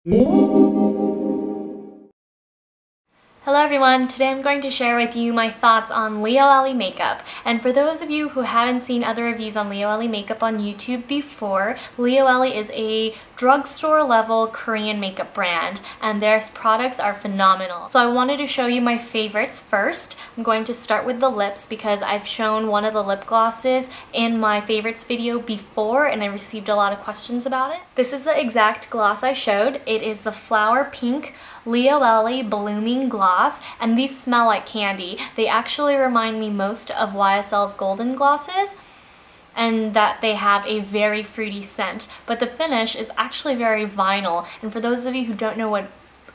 Hello everyone, today I'm going to share with you my thoughts on Lioele makeup. And for those of you who haven't seen other reviews on Lioele makeup on YouTube before, Lioele is a drugstore level Korean makeup brand and their products are phenomenal. So I wanted to show you my favorites first. I'm going to start with the lips because I've shown one of the lip glosses in my favorites video before and I received a lot of questions about it. This is the exact gloss I showed. It is the Flower Pink Lioele Blooming Gloss, and these smell like candy. They actually remind me most of YSL's Golden Glosses, and that they have a very fruity scent, but the finish is actually very vinyl. And for those of you who don't know what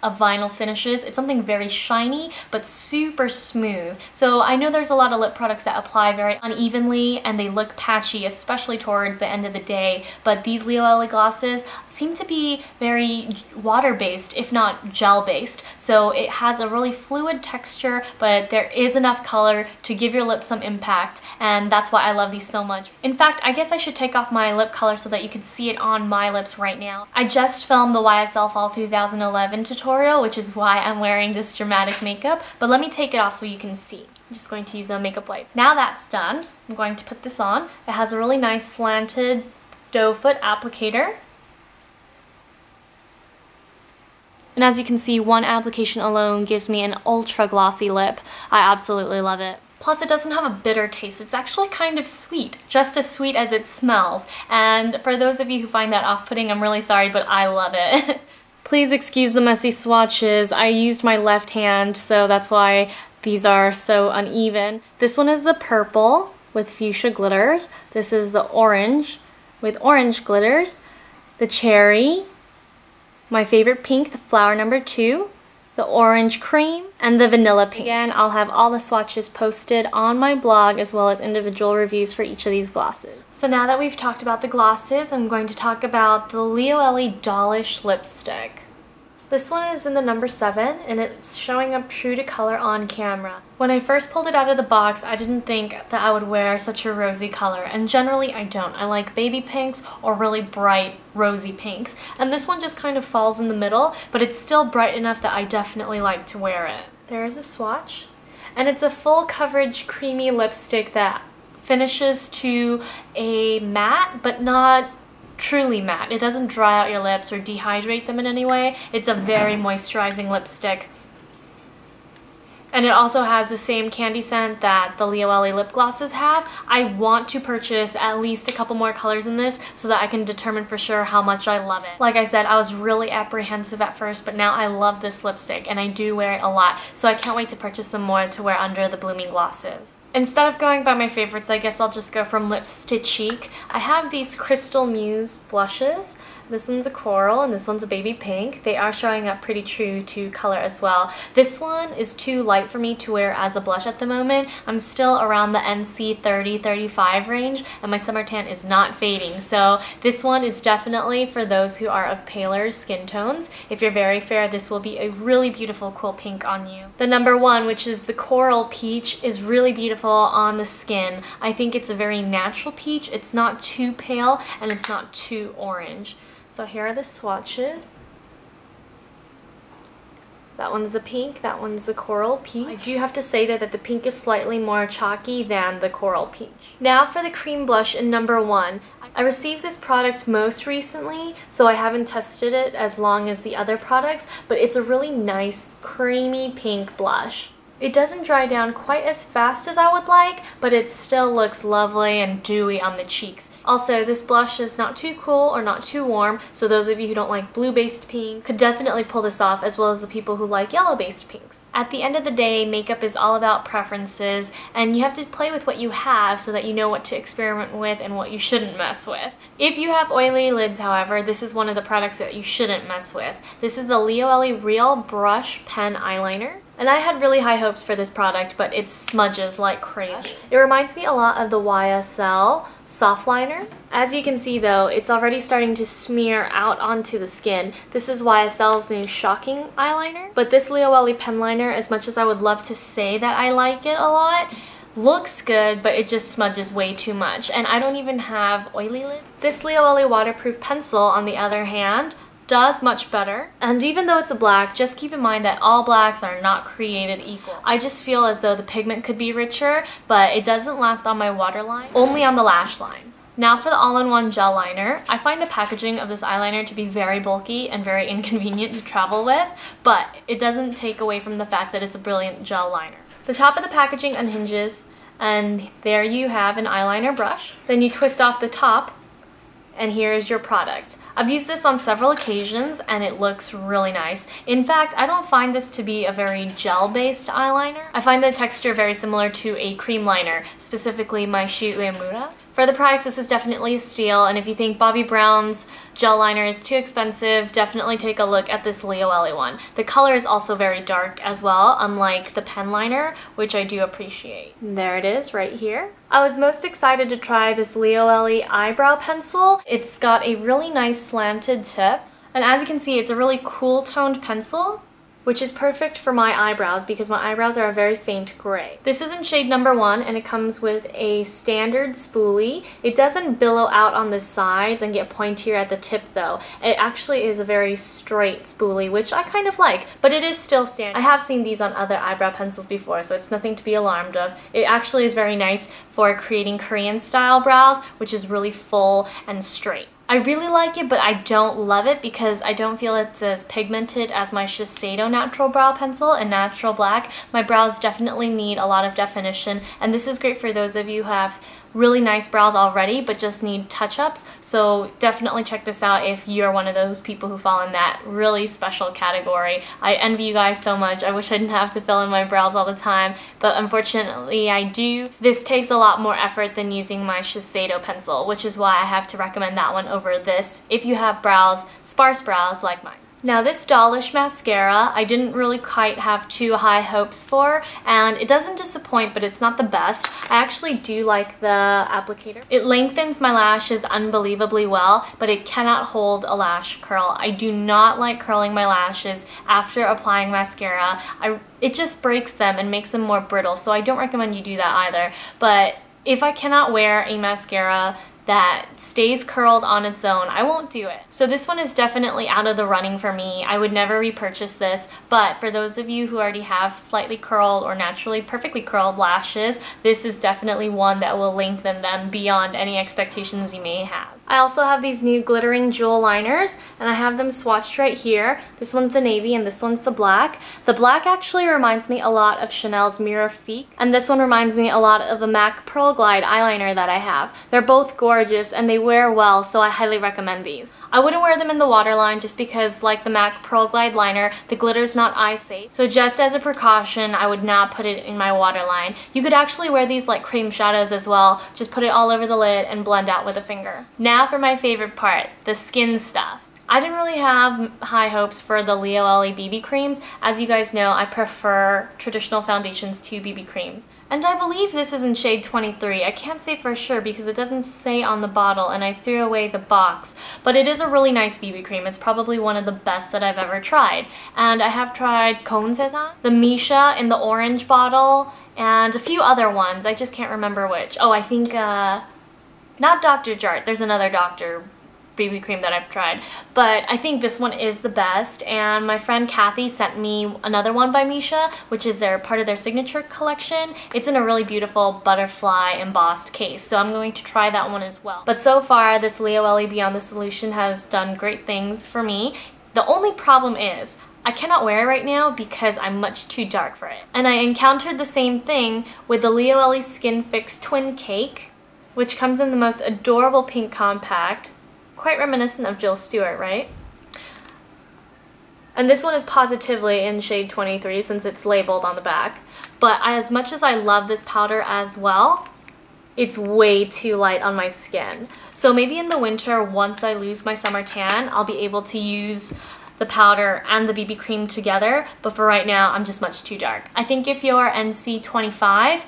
a vinyl finish is, it's something very shiny but super smooth. So I know there's a lot of lip products that apply very unevenly and they look patchy, especially toward the end of the day, but these Lioele glosses seem to be very water-based, if not gel-based. So it has a really fluid texture, but there is enough color to give your lips some impact, and that's why I love these so much. In fact, I guess I should take off my lip color so that you can see it on my lips right now. I just filmed the YSL Fall 2011 tutorial, which is why I'm wearing this dramatic makeup, but let me take it off so you can see. I'm just going to use a makeup wipe. Now that's done, I'm going to put this on. It has a really nice slanted doe foot applicator. And as you can see, one application alone gives me an ultra glossy lip. I absolutely love it. Plus, it doesn't have a bitter taste. It's actually kind of sweet, just as sweet as it smells. And for those of you who find that off-putting, I'm really sorry, but I love it. Please excuse the messy swatches. I used my left hand, so that's why these are so uneven. This one is the purple with fuchsia glitters. This is the orange with orange glitters. The cherry, my favorite pink, the flower number 2, the orange cream, and the vanilla pink. Again, I'll have all the swatches posted on my blog as well as individual reviews for each of these glosses. So now that we've talked about the glosses, I'm going to talk about the Lioele Dollish lipstick. This one is in the number 7 and it's showing up true to color on camera. When I first pulled it out of the box, I didn't think that I would wear such a rosy color, and generally I don't. I like baby pinks or really bright rosy pinks, and this one just kind of falls in the middle, but it's still bright enough that I definitely like to wear it. There's a swatch, and it's a full coverage creamy lipstick that finishes to a matte but not truly matte. It doesn't dry out your lips or dehydrate them in any way. It's a very moisturizing lipstick. And it also has the same candy scent that the Lioele lip glosses have. I want to purchase at least a couple more colors in this so that I can determine for sure how much I love it. Like I said, I was really apprehensive at first, but now I love this lipstick and I do wear it a lot. So I can't wait to purchase some more to wear under the blooming glosses. Instead of going by my favorites, I guess I'll just go from lips to cheek. I have these Crystal Muse blushes. This one's a coral and this one's a baby pink. They are showing up pretty true to color as well. This one is too light for me to wear as a blush at the moment. I'm still around the NC 30-35 range and my summer tan is not fading. So this one is definitely for those who are of paler skin tones. If you're very fair, this will be a really beautiful cool pink on you. The number 1, which is the Coral Peach, is really beautiful on the skin. I think it's a very natural peach. It's not too pale and it's not too orange. So here are the swatches. That one's the pink, that one's the Coral Peach. I do have to say that the pink is slightly more chalky than the Coral Peach. Now for the cream blush in number 1. I received this product most recently, so I haven't tested it as long as the other products, but it's a really nice creamy pink blush. It doesn't dry down quite as fast as I would like, but it still looks lovely and dewy on the cheeks. Also, this blush is not too cool or not too warm, so those of you who don't like blue-based pinks could definitely pull this off, as well as the people who like yellow-based pinks. At the end of the day, makeup is all about preferences, and you have to play with what you have so that you know what to experiment with and what you shouldn't mess with. If you have oily lids, however, this is one of the products that you shouldn't mess with. This is the Lioele Real Brush Pen Eyeliner. And I had really high hopes for this product, but it smudges like crazy. It reminds me a lot of the YSL soft liner. As you can see though, it's already starting to smear out onto the skin. This is YSL's new Shocking eyeliner. But this Lioele pen liner, as much as I would love to say that I like it a lot, looks good, but it just smudges way too much. And I don't even have oily lids. This Lioele waterproof pencil, on the other hand, does much better. And even though it's a black, just keep in mind that all blacks are not created equal. I just feel as though the pigment could be richer, but it doesn't last on my waterline, only on the lash line. Now for the all-in-one gel liner. I find the packaging of this eyeliner to be very bulky and very inconvenient to travel with, but it doesn't take away from the fact that it's a brilliant gel liner. The top of the packaging unhinges, and there you have an eyeliner brush. Then you twist off the top, and here is your product. I've used this on several occasions and it looks really nice. In fact, I don't find this to be a very gel-based eyeliner. I find the texture very similar to a cream liner, specifically my Lioele. For the price, this is definitely a steal, and if you think Bobbi Brown's gel liner is too expensive, definitely take a look at this Lioele one. The color is also very dark as well, unlike the pen liner, which I do appreciate. And there it is right here. I was most excited to try this Lioele eyebrow pencil. It's got a really nice slanted tip, and as you can see, it's a really cool toned pencil, which is perfect for my eyebrows because my eyebrows are a very faint gray. This is in shade number 1 and it comes with a standard spoolie. It doesn't billow out on the sides and get pointier at the tip though. It actually is a very straight spoolie, which I kind of like, but it is still standard. I have seen these on other eyebrow pencils before, so it's nothing to be alarmed of. It actually is very nice for creating Korean style brows, which is really full and straight. I really like it, but I don't love it because I don't feel it's as pigmented as my Shiseido Natural Brow Pencil in Natural Black. My brows definitely need a lot of definition, and this is great for those of you who have really nice brows already but just need touch-ups, so definitely check this out if you're one of those people who fall in that really special category. I envy you guys so much. I wish I didn't have to fill in my brows all the time, but unfortunately I do. This takes a lot more effort than using my Shiseido pencil, which is why I have to recommend that one over this if you have brows, sparse brows like mine. Now this Dollish mascara, I didn't really quite have too high hopes for, and it doesn't disappoint, but it's not the best. I actually do like the applicator. It lengthens my lashes unbelievably well, but it cannot hold a lash curl. I do not like curling my lashes after applying mascara. It just breaks them and makes them more brittle, so I don't recommend you do that either. But if I cannot wear a mascara that stays curled on its own, I won't do it. So this one is definitely out of the running for me. I would never repurchase this, but for those of you who already have slightly curled or naturally perfectly curled lashes, this is definitely one that will lengthen them beyond any expectations you may have. I also have these new glittering jewel liners, and I have them swatched right here. This one's the navy and this one's the black. The black actually reminds me a lot of Chanel's Mirifique, and this one reminds me a lot of a MAC Pearl Glide eyeliner that I have. They're both gorgeous and they wear well, so I highly recommend these. I wouldn't wear them in the waterline just because, like the MAC Pearl Glide liner, the glitter's not eye safe. So just as a precaution, I would not put it in my waterline. You could actually wear these like cream shadows as well. Just put it all over the lid and blend out with a finger. Now for my favorite part, the skin stuff. I didn't really have high hopes for the Lioele BB creams. As you guys know, I prefer traditional foundations to BB creams. And I believe this is in shade 23. I can't say for sure because it doesn't say on the bottle and I threw away the box. But it is a really nice BB cream. It's probably one of the best that I've ever tried. And I have tried Kon Sesan, the Misha in the orange bottle, and a few other ones. I just can't remember which. Oh, I think, not Dr. Jart. There's another Dr. BB cream that I've tried, but I think this one is the best, and my friend Kathy sent me another one by Misha, which is part of their signature collection. It's in a really beautiful butterfly embossed case, so I'm going to try that one as well. But so far, this Lioele Beyond the Solution has done great things for me. The only problem is, I cannot wear it right now because I'm much too dark for it. And I encountered the same thing with the Lioele Skin Fix Twin Cake, which comes in the most adorable pink compact. Quite reminiscent of Jill Stewart, right? And this one is positively in shade 23 since it's labeled on the back. But as much as I love this powder as well, it's way too light on my skin. So maybe in the winter, once I lose my summer tan, I'll be able to use the powder and the BB cream together, but for right now, I'm just much too dark. I think if you're NC 25,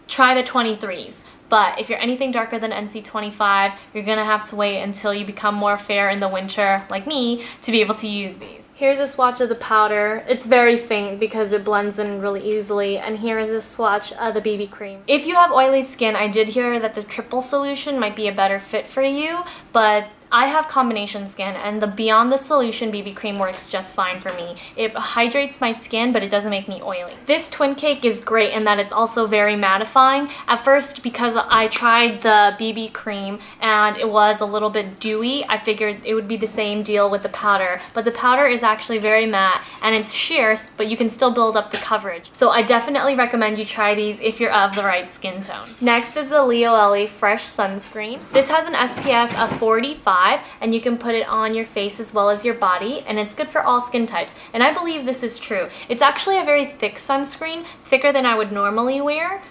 try the 23s. But if you're anything darker than NC 25, you're gonna have to wait until you become more fair in the winter, like me, to be able to use these. Here's a swatch of the powder. It's very faint because it blends in really easily, and here is a swatch of the BB cream. If you have oily skin, I did hear that the triple solution might be a better fit for you, but I have combination skin, and the Beyond the Solution BB cream works just fine for me. It hydrates my skin, but it doesn't make me oily. This Twin Cake is great in that it's also very mattifying. At first, because I tried the BB cream and it was a little bit dewy, I figured it would be the same deal with the powder, but the powder is actually very matte and it's sheer, but you can still build up the coverage. So I definitely recommend you try these if you're of the right skin tone. Next is the Lioele Fresh Sunscreen. This has an SPF of 45, and you can put it on your face as well as your body, and it's good for all skin types, and I believe this is true. It's actually a very thick sunscreen, thicker than I would normally wear.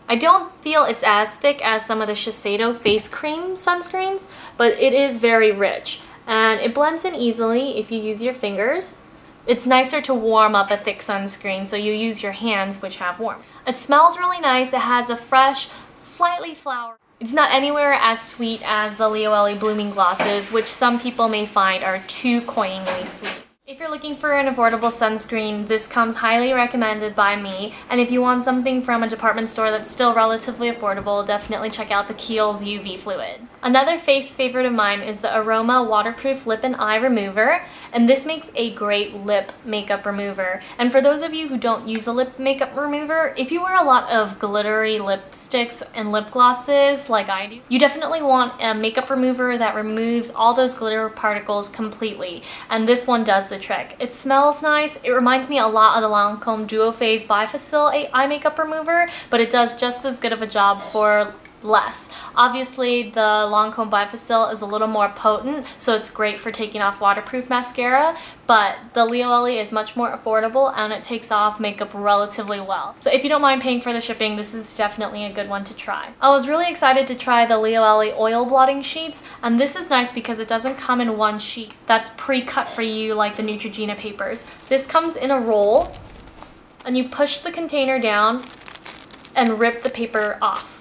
I don't feel it's as thick as some of the Shiseido face cream sunscreens, but it is very rich, and it blends in easily if you use your fingers. It's nicer to warm up a thick sunscreen, so you use your hands, which have warmth. It smells really nice. It has a fresh, slightly flowery. It's not anywhere as sweet as the Lioele Blooming Glosses, which some people may find are too cloyingly sweet. If you're looking for an affordable sunscreen, this comes highly recommended by me, and if you want something from a department store that's still relatively affordable, definitely check out the Kiehl's UV Fluid. Another face favorite of mine is the Aroma Waterproof Lip and Eye Remover, and this makes a great lip makeup remover. And for those of you who don't use a lip makeup remover, if you wear a lot of glittery lipsticks and lip glosses like I do, you definitely want a makeup remover that removes all those glitter particles completely, and this one does the trick. It smells nice. It reminds me a lot of the Lancome Duo Phase Bifacil eye makeup remover, but it does just as good of a job for less. Obviously, the Lancome Bifacil is a little more potent, so it's great for taking off waterproof mascara, but the Lioele is much more affordable and it takes off makeup relatively well. So if you don't mind paying for the shipping, this is definitely a good one to try. I was really excited to try the Lioele oil blotting sheets, and this is nice because it doesn't come in one sheet that's pre-cut for you like the Neutrogena papers. This comes in a roll, and you push the container down and rip the paper off.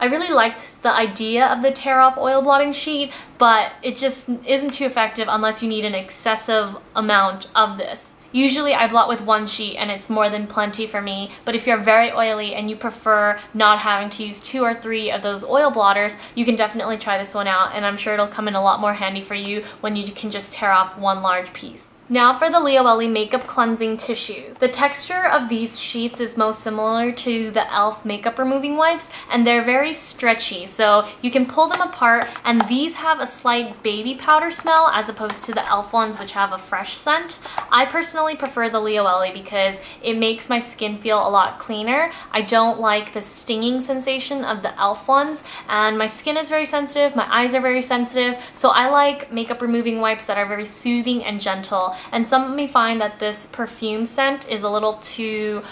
I really liked the idea of the tear-off oil blotting sheet, but it just isn't too effective unless you need an excessive amount of this. Usually I blot with one sheet and it's more than plenty for me, but if you're very oily and you prefer not having to use 2 or 3 of those oil blotters, you can definitely try this one out, and I'm sure it'll come in a lot more handy for you when you can just tear off one large piece. Now for the Lioele Makeup Cleansing Tissues. The texture of these sheets is most similar to the e.l.f. makeup removing wipes, and they're very stretchy, so you can pull them apart, and these have a slight baby powder smell as opposed to the e.l.f. ones, which have a fresh scent. I personally prefer the Lioele because it makes my skin feel a lot cleaner. I don't like the stinging sensation of the e.l.f. ones, and my skin is very sensitive, my eyes are very sensitive, so I like makeup removing wipes that are very soothing and gentle. And some may find that this perfume scent is a little too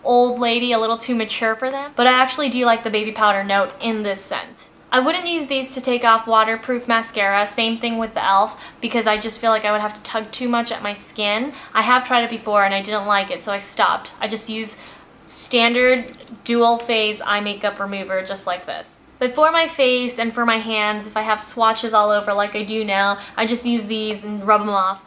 old lady, a little too mature for them, but I actually do like the baby powder note in this scent. I wouldn't use these to take off waterproof mascara, same thing with the e.l.f., because I just feel like I would have to tug too much at my skin. I have tried it before and I didn't like it, so I stopped. I just use standard dual phase eye makeup remover just like this. But for my face and for my hands, if I have swatches all over like I do now, I just use these and rub them off.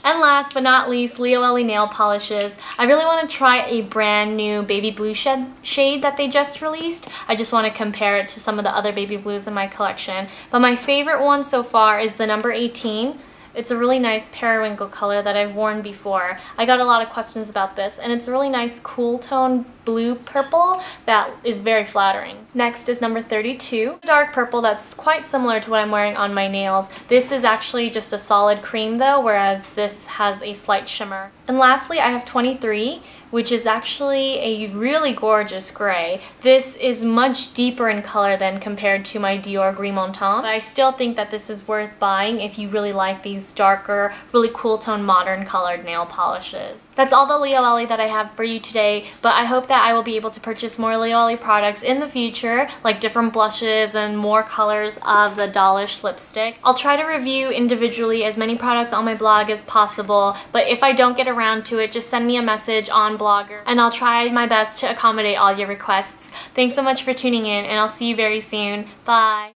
And last but not least, Lioele nail polishes. I really want to try a brand new baby blue shade that they just released. I just want to compare it to some of the other baby blues in my collection. But my favorite one so far is the number 18. It's a really nice periwinkle color that I've worn before. I got a lot of questions about this, and it's a really nice cool tone blue purple that is very flattering. Next is number 32. A dark purple that's quite similar to what I'm wearing on my nails. This is actually just a solid cream though, whereas this has a slight shimmer. And lastly, I have 23, which is actually a really gorgeous gray. This is much deeper in color than compared to my Dior Gris Montant, but I still think that this is worth buying if you really like these darker, really cool tone modern colored nail polishes. That's all the Lioele that I have for you today, but I hope that I will be able to purchase more Lioele products in the future, like different blushes and more colors of the Dollish lipstick. I'll try to review individually as many products on my blog as possible, but if I don't get around to it, just send me a message on Blogger and I'll try my best to accommodate all your requests. Thanks so much for tuning in, and I'll see you very soon. Bye!